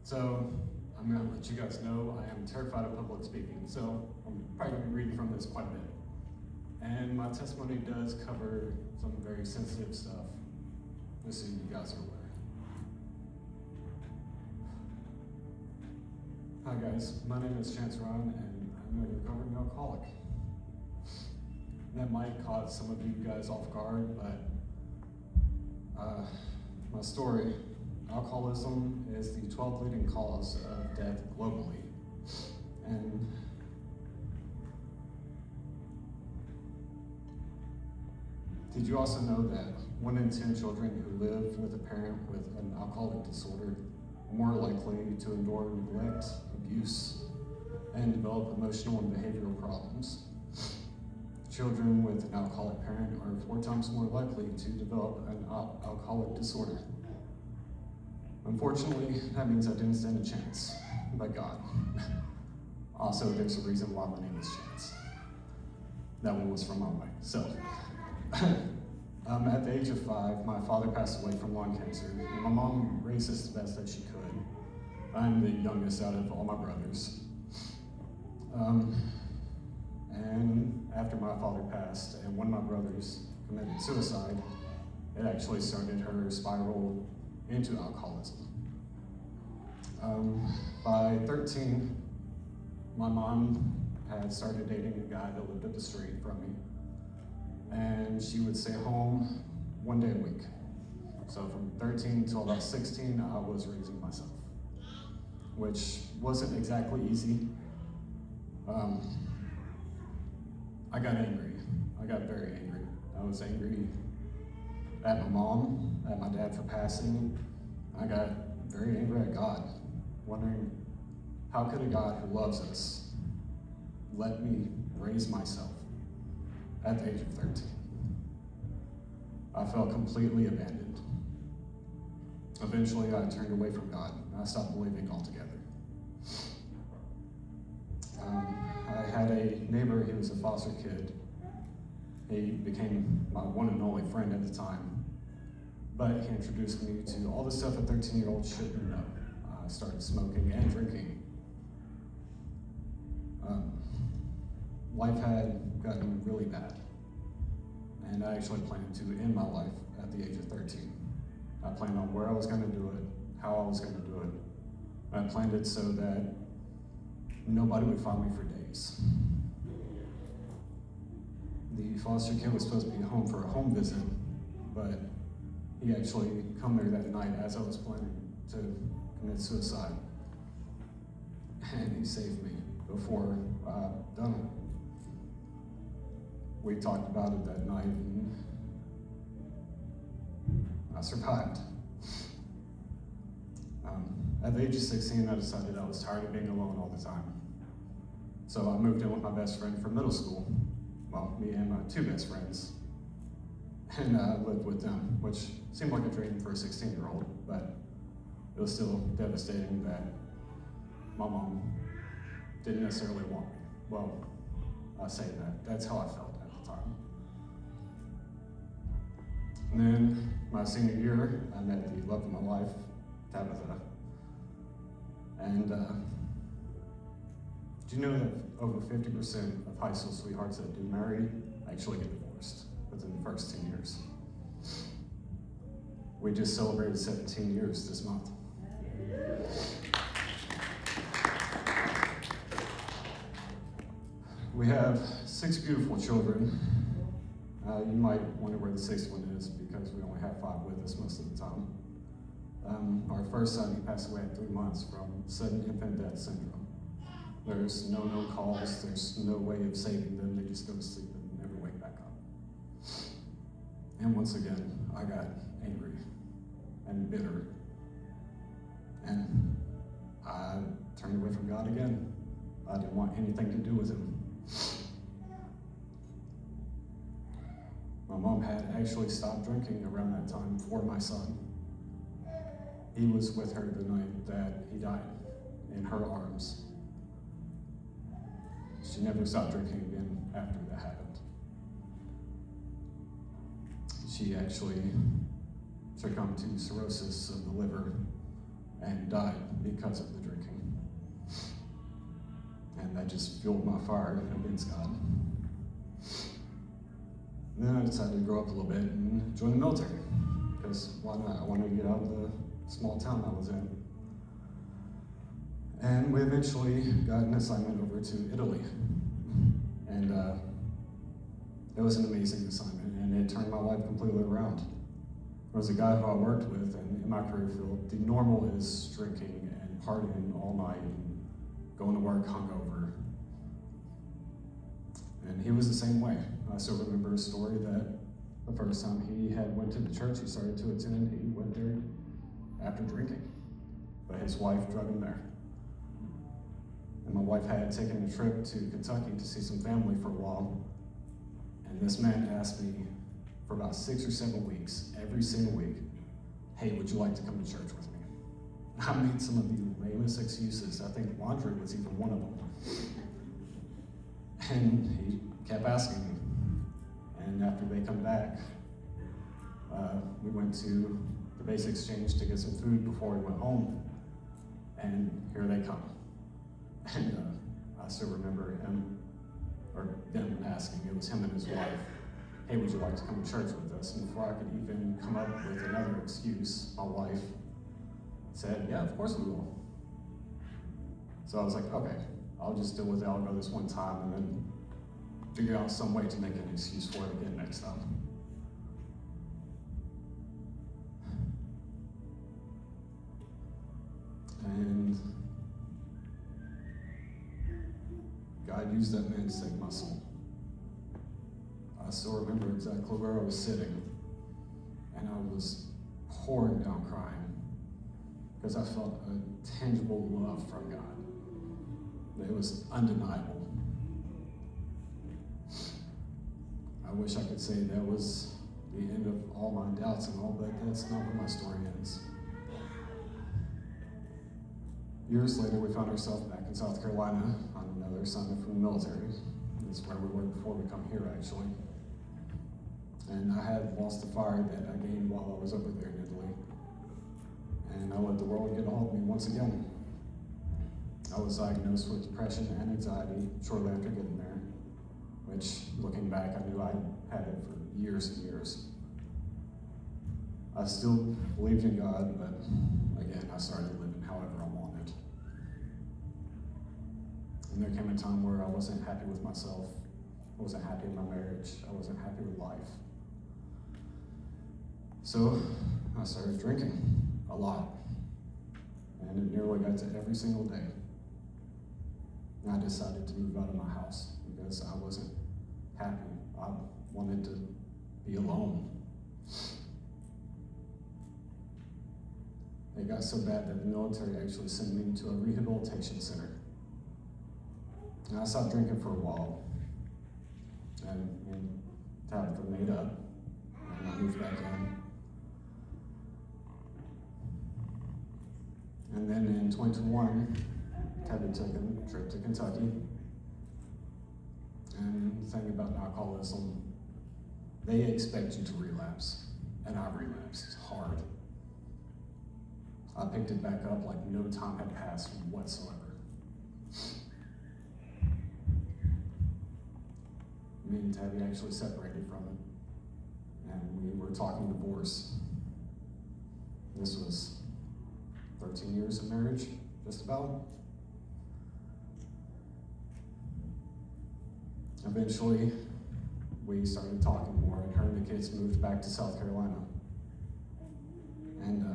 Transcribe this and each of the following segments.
So I'm going to let you guys know I am terrified of public speaking, so I'm probably going to be reading from this quite a bit. And my testimony does cover some very sensitive stuff, just so you guys are aware. Hi guys, my name is Chance Ron, and I'm a recovering alcoholic. That might cause some of you guys off guard, but my story, alcoholism is the 12th leading cause of death globally. And did you also know that 1 in 10 children who live with a parent with an alcoholic disorder are more likely to endure neglect, abuse, and develop emotional and behavioral problems? Children with an alcoholic parent are 4 times more likely to develop an alcoholic disorder. Unfortunately, that means I didn't stand a chance, by God. Also, there's a reason why my name is Chance. That one was from my wife. So, at the age of 5, my father passed away from lung cancer. And my mom raised us the best that she could. I'm the youngest out of all my brothers. And after my father passed, and one of my brothers committed suicide, it actually started her spiral into alcoholism. By 13, my mom had started dating a guy that lived up the street from me, and she would stay home 1 day a week. So from 13 till about 16, I was raising myself, which wasn't exactly easy. I got angry. I got very angry. I was angry at my mom, at my dad for passing. I got very angry at God, wondering how could a God who loves us let me raise myself at the age of 13? I felt completely abandoned. Eventually, I turned away from God, and I stopped believing altogether. I had a neighbor, he was a foster kid. He became my one and only friend at the time, but he introduced me to all the stuff a 13-year-old shouldn't know. I started smoking and drinking. Life had gotten really bad, and I actually planned to end my life at the age of 13. I planned on where I was going to do it, how I was going to do it. I planned it so that nobody would find me for days. The foster kid was supposed to be home for a home visit, but he actually come there that night as I was planning to commit suicide. And he saved me before I'd done it. We talked about it that night, and I survived. At the age of 16, I decided I was tired of being alone all the time. So I moved in with my best friend from middle school. Well, me and my 2 best friends. And I lived with them, which seemed like a dream for a 16-year-old, but it was still devastating that my mom didn't necessarily want me. Well, I say that. That's how I felt at the time. And then my senior year, I met the love of my life, Tabitha. And do you know that over 50% of high school sweethearts that do marry actually get divorced within the first 10 years? We just celebrated 17 years this month. We have 6 beautiful children. You might wonder where the 6th one is because we only have 5 with us most of the time. Our first son, he passed away at 3 months from sudden infant death syndrome. There's no calls, there's no way of saving them. They just go to sleep and never wake back up. And once again, I got angry and bitter. And I turned away from God again. I didn't want anything to do with him. My mom had actually stopped drinking around that time for my son. He was with her the night that he died, in her arms. She never stopped drinking again after that happened. She actually succumbed to cirrhosis of the liver and died because of the drinking. And that just fueled my fire against God. And then I decided to grow up a little bit and join the military, because why not? I wanted to get out of the small town I was in. And we eventually got an assignment over to Italy. And it was an amazing assignment, and it turned my life completely around. There was a guy who I worked with, and in my career field, the normal is drinking and partying all night and going to work hungover. And he was the same way. I still remember a story that the first time he had went to the church he started to attend, he went there after drinking. But his wife drug him there. And my wife had taken a trip to Kentucky to see some family for a while. And this man asked me for about 6 or 7 weeks, every single week, hey, would you like to come to church with me? I made some of the lamest excuses. I think laundry was even one of them. And he kept asking me. And after they come back, we went to the base exchange to get some food before we went home. And here they come. And I still remember them asking, it was him and his wife, hey, would you like to come to church with us? And before I could even come up with another excuse, my wife said, yeah, of course we will. So I was like, okay, I'll just deal with it. I'll go this one time and then figure out some way to make an excuse for it again next time. And God used that man to save my soul. I still remember exactly where I was sitting, and I was pouring down crying because I felt a tangible love from God. It was undeniable. I wish I could say that was the end of all my doubts and all, but that's not where my story ends. Years later, we found ourselves back in South Carolina on another assignment from the military. That's where we were before we come here, actually. And I had lost the fire that I gained while I was over there in Italy. And I let the world get a hold of me once again. I was diagnosed with depression and anxiety shortly after getting there, which, looking back, I knew I had it for years and years. I still believed in God, but again, I started living however I wanted. And there came a time where I wasn't happy with myself. I wasn't happy in my marriage. I wasn't happy with life. So I started drinking a lot. And it nearly got to every single day. And I decided to move out of my house because I wasn't happy. I wanted to be alone. It got so bad that the military actually sent me to a rehabilitation center. And I stopped drinking for a while. And Tabitha made up. And I moved back in. And then in 2021, Tabitha took a trip to Kentucky. And the thing about alcoholism, they expect you to relapse. And I relapsed hard. I picked it back up like no time had passed whatsoever. Me and Tabby actually separated from it. And we were talking divorce. This was 13 years of marriage, just about. Eventually, we started talking more, and her and the kids moved back to South Carolina. And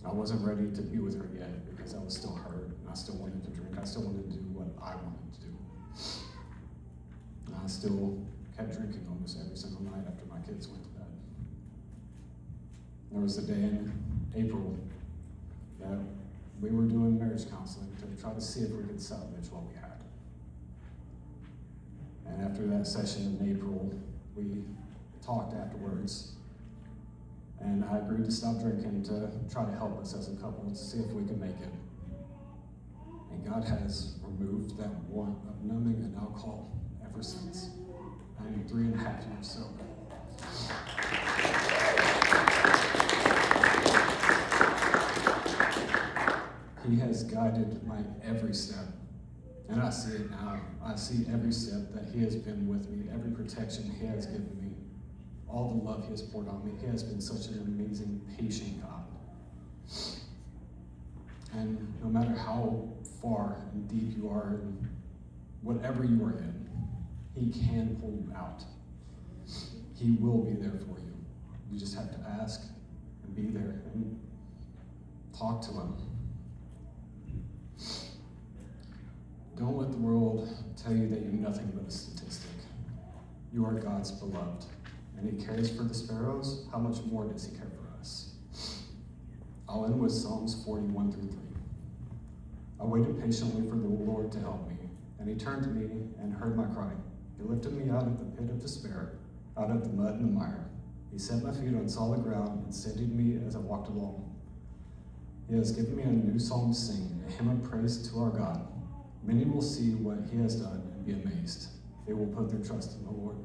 I wasn't ready to be with her yet because I was still hurt, and I still wanted to drink. I still wanted to do what I wanted to do. And I still kept drinking almost every single night after my kids went to bed. There was a day in April that we were doing marriage counseling to try to see if we could salvage what we had. And after that session in April, we talked afterwards. And I agreed to stop drinking to try to help us as a couple to see if we could make it. And God has removed that want of numbing and alcohol ever since. I am 3.5 years sober. He has guided my every step. And I see it now. I see every step that He has been with me, every protection He has given me, all the love He has poured on me. He has been such an amazing, patient God. And no matter how far and deep you are, and whatever you are in, He can pull you out. He will be there for you. You just have to ask and be there and talk to Him. Don't let the world tell you that you're nothing but a statistic. You are God's beloved, and He cares for the sparrows. How much more does He care for us? I'll end with Psalms 41-3. I waited patiently for the Lord to help me, and He turned to me and heard my cry. He lifted me out of the pit of despair, out of the mud and the mire. He set my feet on solid ground and steadied me as I walked along. He has given me a new psalm to sing, a hymn of praise to our God. Many will see what He has done and be amazed. They will put their trust in the Lord.